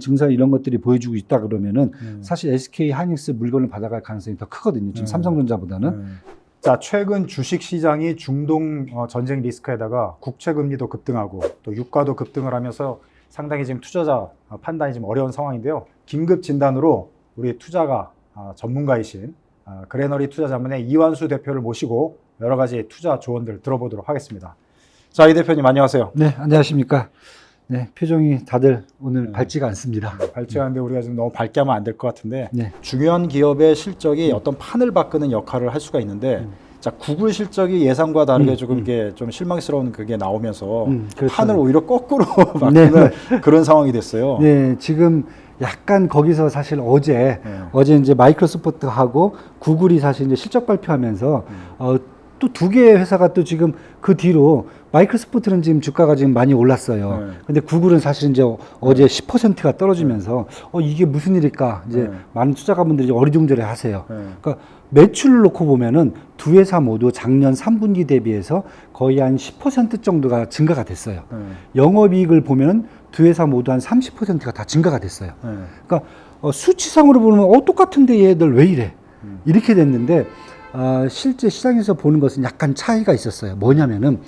증상 이런 것들이 보여주고 있다 그러면은 사실 SK 하이닉스 물건을 받아갈 가능성이 더 크거든요. 지금 삼성전자보다는. 자, 최근 주식 시장이 중동 전쟁 리스크에다가 국채 금리도 급등하고 또 유가도 급등을 하면서 상당히 지금 투자자 판단이 좀 어려운 상황인데요. 긴급 진단으로 우리 투자가 전문가이신 그레너리 투자자문의 이완수 대표를 모시고 여러 가지 투자 조언들 들어보도록 하겠습니다. 자, 이 대표님 안녕하세요. 네, 안녕하십니까. 네, 표정이 다들 오늘 밝지가 않습니다. 밝지가 않은데 우리가 지금 너무 밝게 하면 안 될 것 같은데 네. 중요한 기업의 실적이 어떤 판을 바꾸는 역할을 할 수가 있는데 자, 구글 실적이 예상과 다르게 조금 이게 좀 실망스러운 그게 나오면서 그렇죠. 판을 오히려 거꾸로 바꾸는 그런 상황이 됐어요. 네, 지금 약간 거기서 사실 어제 이제 마이크로소프트하고 구글이 사실 이제 실적 발표하면서 또 두 개의 회사가 또 지금 그 뒤로 마이크로소프트는 지금 주가가 지금 많이 올랐어요. 근데 구글은 사실 이제 어제 10%가 떨어지면서 이게 무슨 일일까 이제 많은 투자가분들이 어리둥절해 하세요. 그러니까 매출을 놓고 보면은 두 회사 모두 작년 3분기 대비해서 거의 한 10% 정도가 증가가 됐어요. 영업이익을 보면은 두 회사 모두 한 30%가 다 증가가 됐어요. 그러니까 수치상으로 보면 똑같은데 얘들 왜 이래? 이렇게 됐는데 실제 시장에서 보는 것은 약간 차이가 있었어요. 뭐냐면은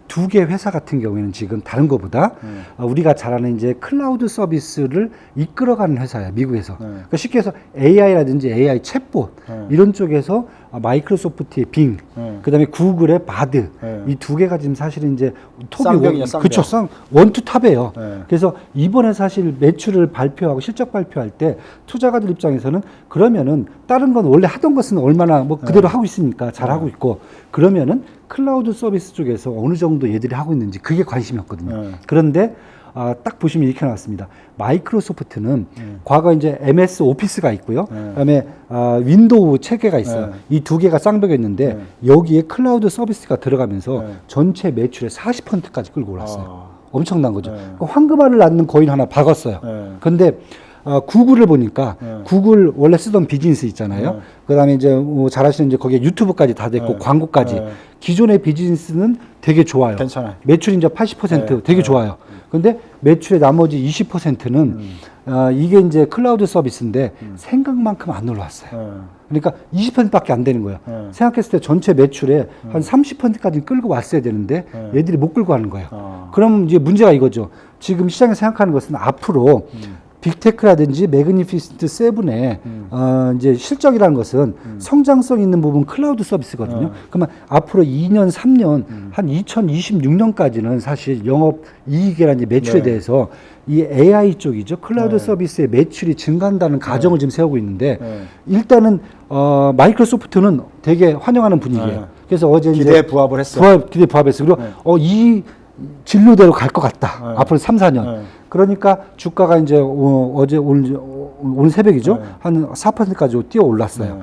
두 개 회사 같은 경우에는 지금 다른 것보다 우리가 잘 아는 이제 클라우드 서비스를 이끌어가는 회사야, 미국에서. 그러니까 쉽게 해서 AI라든지 AI 챗봇 이런 쪽에서 마이크로소프트의 빙, 그다음에 구글의 바드 이 두 개가 지금 사실은 이제 톱이 그쵸, 원투 탑이에요. 그래서 이번에 사실 매출을 발표하고 실적 발표할 때 투자가들 입장에서는 그러면은 다른 건 원래 하던 것은 얼마나 뭐 그대로 하고 있으니까 잘 하고 있고 그러면은 클라우드 서비스 쪽에서 어느 정도 얘들이 하고 있는지 그게 관심이었거든요. 그런데 딱 보시면 이렇게 나왔습니다. 마이크로소프트는 과거 이제 MS 오피스가 있고요. 그다음에 윈도우 체계가 있어요. 이 두 개가 쌍벽이었는데 여기에 클라우드 서비스가 들어가면서 전체 매출의 40%까지 끌고 올랐어요. 엄청난 거죠. 그러니까 황금알을 낳는 거인 하나 박았어요. 그런데 구글을 보니까 구글 원래 쓰던 비즈니스 있잖아요. 그다음에 이제 잘 아시는 이제 거기에 유튜브까지 다 됐고 광고까지 기존의 비즈니스는 되게 좋아요. 괜찮아요. 매출 이제 80% 되게 좋아요. 근데 매출의 나머지 20%는 이게 이제 클라우드 서비스인데 생각만큼 안 올라왔어요. 그러니까 20%밖에 안 되는 거예요. 생각했을 때 전체 매출의 한 30%까지 끌고 왔어야 되는데 얘들이 못 끌고 가는 거예요. 그럼 이제 문제가 이거죠. 지금 시장에서 생각하는 것은 앞으로 빅테크라든지 매그니피센트 세븐의 이제 실적이라는 것은 성장성 있는 부분 클라우드 서비스거든요. 그러면 앞으로 2년, 3년, 한 2026년까지는 사실 영업 이익이라든지 매출에 대해서 이 AI 쪽이죠. 클라우드 서비스의 매출이 증가한다는 가정을 지금 세우고 있는데 일단은 마이크로소프트는 되게 환영하는 분위기예요. 그래서 어제 기대에 부합을 했어요. 기대에 부합했어요. 그리고 이 진로대로 갈 것 같다. 앞으로 3, 4년. 그러니까 주가가 이제 어제 오늘 새벽이죠. 한 4%까지 뛰어 올랐어요.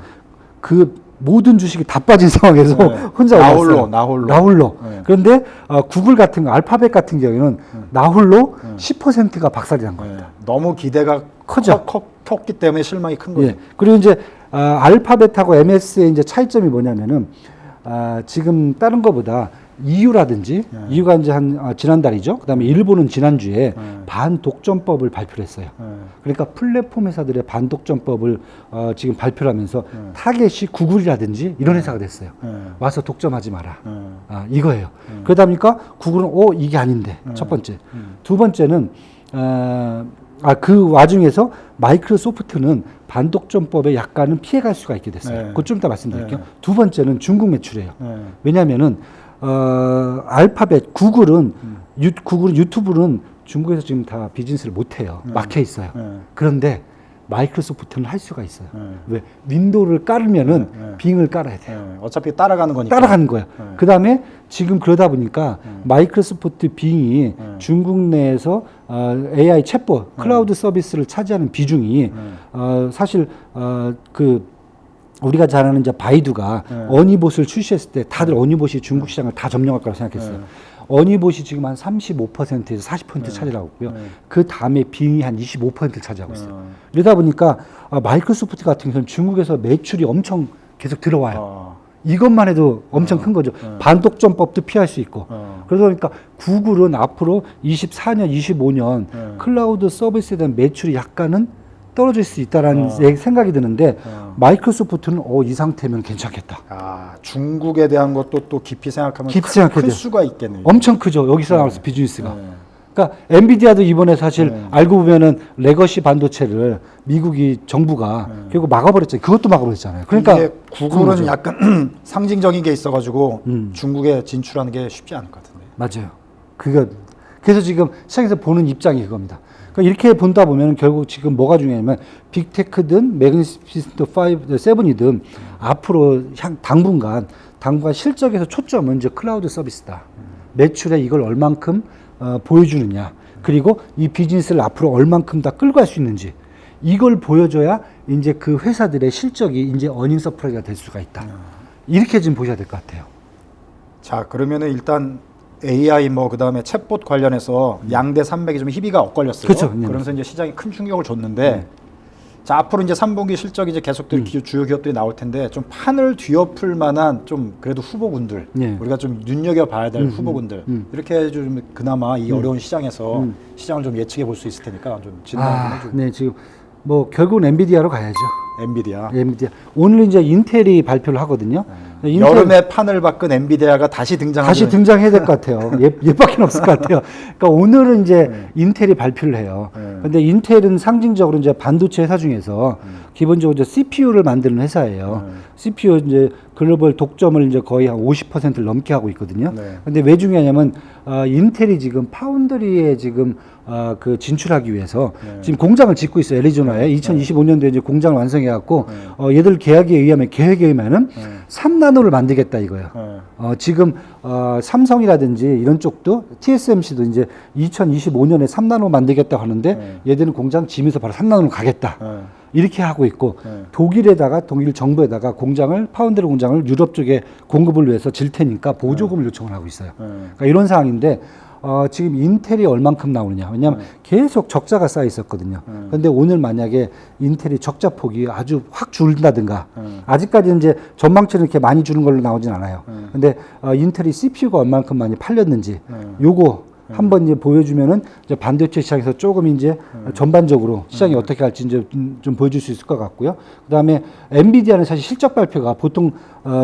그 모든 주식이 다 빠진 상황에서 혼자 올랐어요. 나홀로. 그런데 구글 같은 거, 알파벳 같은 경우에는 나홀로 10%가 박살이 난 겁니다. 너무 기대가 컸기 때문에 실망이 큰 거죠. 그리고 이제 알파벳하고 MS의 이제 차이점이 뭐냐면은 지금 다른 거보다 EU라든지 EU가 이제 지난달이죠. 그다음에 일본은 지난주에 반독점법을 발표를 했어요. 그러니까 플랫폼 회사들의 반독점법을 지금 발표를 하면서 타겟이 구글이라든지 이런 회사가 됐어요. 와서 독점하지 마라. 이거예요. 그러다 보니까 구글은 이게 아닌데 첫 번째. 두 번째는 그 와중에서 마이크로소프트는 반독점법에 약간은 피해갈 수가 있게 됐어요. 그것 좀 이따 말씀드릴게요. 두 번째는 중국 매출이에요. 왜냐하면은 알파벳, 구글은 유튜브는 중국에서 지금 다 비즈니스를 못 해요. 막혀 있어요. 그런데 마이크로소프트는 할 수가 있어요. 왜? 윈도우를 깔으면은 빙을 깔아야 돼요. 어차피 따라가는 거니까. 따라가는 거예요. 그 다음에 지금 그러다 보니까 마이크로소프트 빙이 중국 내에서 AI 챗봇, 클라우드 서비스를 차지하는 비중이 사실 우리가 잘 아는 이제 바이두가 어니봇을 출시했을 때 다들 어니봇이 중국 시장을 다 점령할 거라고 생각했어요. 어니봇이 지금 한 35%에서 40% 차지하고 있고요. 그 다음에 빙이 한 25%를 차지하고 있어요. 이러다 보니까 마이크로소프트 같은 경우는 중국에서 매출이 엄청 계속 들어와요. 이것만 해도 엄청 큰 거죠. 반독점법도 피할 수 있고. 그러니까 구글은 앞으로 24년, 25년 클라우드 서비스에 대한 매출이 약간은 떨어질 수 있다라는 생각이 드는데 마이크로소프트는 이 상태면 괜찮겠다. 아, 중국에 대한 것도 또 깊이 생각하면 깊이 클 생각해야 수가 있겠네요. 엄청 크죠. 여기서 나와서 비즈니스가. 그러니까 엔비디아도 이번에 사실 알고 보면은 레거시 반도체를 미국이 정부가 결국 막아버렸잖아요. 그것도 막아버렸잖아요. 그러니까 이게 구글은 약간 상징적인 게 있어가지고 중국에 진출하는 게 쉽지 않을 것 같은데. 맞아요. 그래서 지금 시장에서 보는 입장이 그겁니다. 그러니까 이렇게 본다 보면 결국 지금 뭐가 중요하냐면 빅테크든 매그니피센트 7이든 앞으로 당분간 실적에서 초점은 이제 클라우드 서비스다. 매출에 이걸 얼만큼 보여주느냐. 그리고 이 비즈니스를 앞으로 얼만큼 다 끌고 갈 수 있는지. 이걸 보여줘야 이제 그 회사들의 실적이 이제 어닝 서프라이즈가 될 수가 있다. 이렇게 지금 보셔야 될 것 같아요. 자, 그러면은 일단 AI 그다음에 챗봇 관련해서 양대 산맥이 좀 희비가 엇갈렸어요. 그렇죠. 그러면서 이제 시장이 큰 충격을 줬는데 자, 앞으로 이제 3분기 실적이 이제 계속될 주요 기업들이 나올 텐데 좀 판을 뒤엎을 만한 좀 그래도 후보군들 우리가 좀 눈여겨봐야 될 후보군들 이렇게 좀 그나마 이 어려운 시장에서 시장을 좀 예측해 볼 수 있을 테니까 좀 진단 좀 해주세요. 네, 지금 결국은 엔비디아로 가야죠. 엔비디아. 엔비디아. 오늘 이제 인텔이 발표를 하거든요. 여름에 판을 바꾼 엔비디아가 다시 등장해야 될 것 같아요. 얘밖에 없을 것 같아요. 그러니까 오늘은 이제 인텔이 발표를 해요. 근데 인텔은 상징적으로 이제 반도체 회사 중에서 기본적으로 이제 CPU를 만드는 회사예요. CPU 이제 글로벌 독점을 이제 거의 한 50%를 넘게 하고 있거든요. 근데 왜 중요하냐면 인텔이 지금 파운드리에 지금 그 진출하기 위해서 지금 공장을 짓고 있어요. 애리조나에 2025년도에 이제 공장을 완성해 갖고 얘들 계획에 의하면은 3나노를 만들겠다 이거예요. 지금 삼성이라든지 이런 쪽도 TSMC도 이제 2025년에 3나노 만들겠다고 하는데 얘들은 공장 지면서 바로 3나노로 가겠다. 이렇게 하고 있고 독일 정부에다가 파운드리 공장을 유럽 쪽에 공급을 위해서 질 테니까 보조금을 요청을 하고 있어요. 그러니까 이런 상황인데 지금 인텔이 얼만큼 나오느냐. 왜냐하면 계속 적자가 쌓여 있었거든요. 그런데 오늘 만약에 인텔이 적자 폭이 아주 확 줄다든가 아직까지 이제 전망치는 이렇게 많이 주는 걸로 나오진 않아요. 근데 인텔이 CPU가 얼만큼 많이 팔렸는지 요거 한번 이제 보여주면은 이제 반도체 시장에서 조금 이제 전반적으로 시장이 어떻게 갈지 이제 좀 보여줄 수 있을 것 같고요. 그다음에 엔비디아는 사실 실적 발표가 보통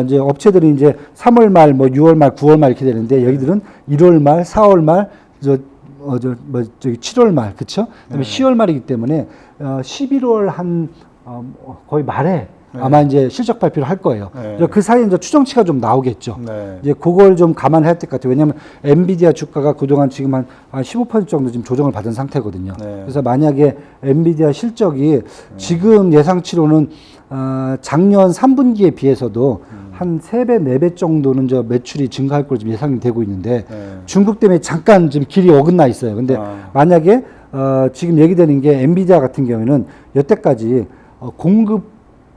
이제 업체들이 이제 3월 말, 6월 말, 9월 말 이렇게 되는데 여기들은 1월 말, 4월 말, 7월 말, 그렇죠? 그다음에 10월 말이기 때문에 11월 한 거의 말에 아마 이제 실적 발표를 할 거예요. 그 사이에 이제 추정치가 좀 나오겠죠. 이제 그걸 좀 감안해야 될 것 같아요. 왜냐하면 엔비디아 주가가 그동안 지금 한 15% 정도 지금 조정을 받은 상태거든요. 그래서 만약에 엔비디아 실적이 지금 예상치로는 작년 3분기에 비해서도 한 3배, 4배 정도는 저 매출이 증가할 걸로 지금 예상이 되고 있는데 중국 때문에 잠깐 지금 길이 어긋나 있어요. 근데 만약에 지금 얘기되는 게 엔비디아 같은 경우에는 여태까지 공급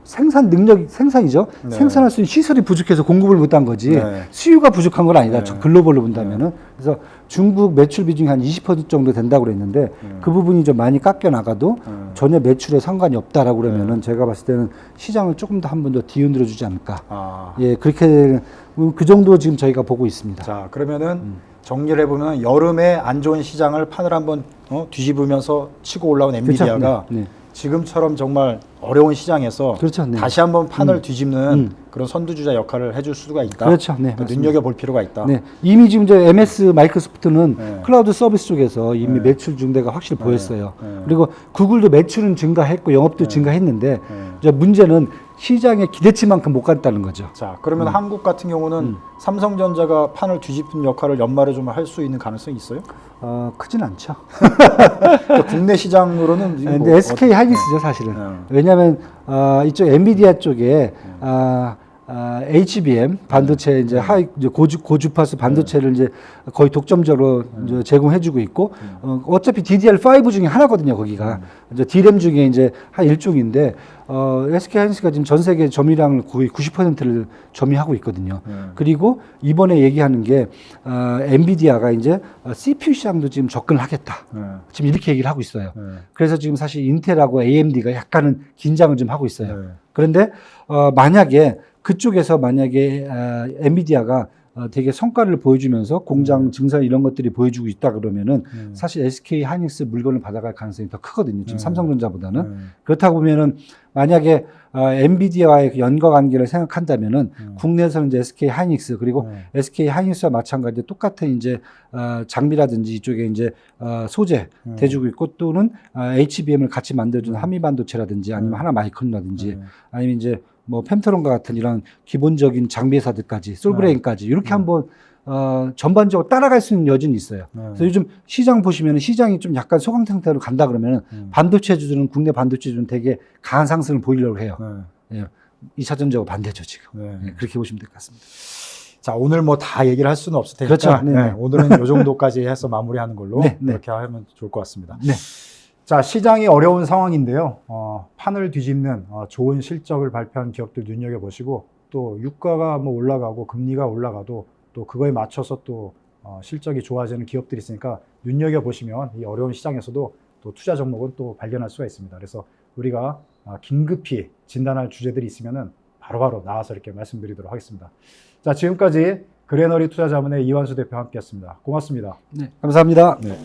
생산이죠. 생산할 수 있는 시설이 부족해서 공급을 못한 거지 수요가 부족한 건 아니다. 글로벌로 본다면은. 그래서 중국 매출 비중이 한 20% 정도 된다고 그랬는데 그 부분이 좀 많이 깎여 나가도 전혀 매출에 상관이 없다라고 그러면은 제가 봤을 때는 시장을 조금 더 한 번 더 뒤흔들어 주지 않을까. 예, 그렇게 그 정도 지금 저희가 보고 있습니다. 자, 그러면은 정리를 해보면 여름에 안 좋은 시장을 판을 한번 뒤집으면서 치고 올라온 엔비디아가 그렇죠. 네. 지금처럼 정말 어려운 시장에서 그렇죠. 다시 한번 판을 뒤집는 그런 선두주자 역할을 해줄 수가 있다. 그렇죠. 네, 눈여겨볼 필요가 있다. 네. 이미 지금 이제 MS 마이크로소프트는 클라우드 서비스 쪽에서 이미 매출 증대가 확실히 보였어요. 그리고 구글도 매출은 증가했고 영업도 증가했는데 이제 문제는 시장의 기대치만큼 못 갔다는 거죠. 자, 그러면 한국 같은 경우는 삼성전자가 판을 뒤집는 역할을 연말에 좀 할 수 있는 가능성이 있어요? 크진 않죠. 그러니까 국내 시장으로는 근데 SK 하이닉스죠, 사실은. 왜냐하면 이쪽 엔비디아 쪽에 HBM 반도체 이제 이제 고주파수 반도체를 이제 거의 독점적으로 이제 제공해주고 있고 어차피 DDR5 중에 하나거든요, 거기가. 이제 D램 중에 이제 한 일종인데 SK 하이닉스가 지금 전 세계 점유량을 거의 90%를 점유하고 있거든요. 그리고 이번에 얘기하는 게 엔비디아가 이제 CPU 시장도 지금 접근을 하겠다. 지금 이렇게 얘기를 하고 있어요. 그래서 지금 사실 인텔하고 AMD가 약간은 긴장을 좀 하고 있어요. 그런데 만약에 그쪽에서 만약에 엔비디아가 되게 성과를 보여주면서 공장 증설 이런 것들이 보여주고 있다 그러면은 사실 SK 하이닉스 물건을 받아갈 가능성이 더 크거든요. 지금 삼성전자보다는. 그렇다고 보면은 만약에 엔비디아와의 그 연관 관계를 생각한다면은 국내에서는 이제 SK 하이닉스 그리고 SK 하이닉스와 마찬가지로 똑같은 이제 장비라든지 이쪽에 이제 소재 대주고 있고 또는 HBM을 같이 만들어주는 한미반도체라든지 아니면 하나마이크론이라든지 아니면 이제 뭐 펜트론과 같은 이런 기본적인 장비 회사들까지 솔브레인까지 이렇게 한번 전반적으로 따라갈 수 있는 여지는 있어요. 그래서 요즘 시장 보시면 시장이 좀 약간 소강 상태로 간다 그러면 반도체주들은 국내 반도체주는 되게 강한 상승을 보이려고 해요. 예, 2차전적으로 반대죠 지금. 예, 그렇게 보시면 될 것 같습니다. 자, 오늘 뭐 다 얘기를 할 수는 없을 테니까 그렇죠. 네, 오늘은 이 정도까지 해서 마무리하는 걸로 네, 그렇게 하면 좋을 것 같습니다. 네. 자, 시장이 어려운 상황인데요. 판을 뒤집는 좋은 실적을 발표한 기업들 눈여겨보시고 또 유가가 뭐 올라가고 금리가 올라가도 또 그거에 맞춰서 또 실적이 좋아지는 기업들이 있으니까 눈여겨보시면 이 어려운 시장에서도 또 투자 종목은 또 발견할 수가 있습니다. 그래서 우리가 긴급히 진단할 주제들이 있으면은 바로바로 나와서 이렇게 말씀드리도록 하겠습니다. 자, 지금까지 그레너리 투자자문의 이완수 대표와 함께했습니다. 고맙습니다. 네, 감사합니다. 네.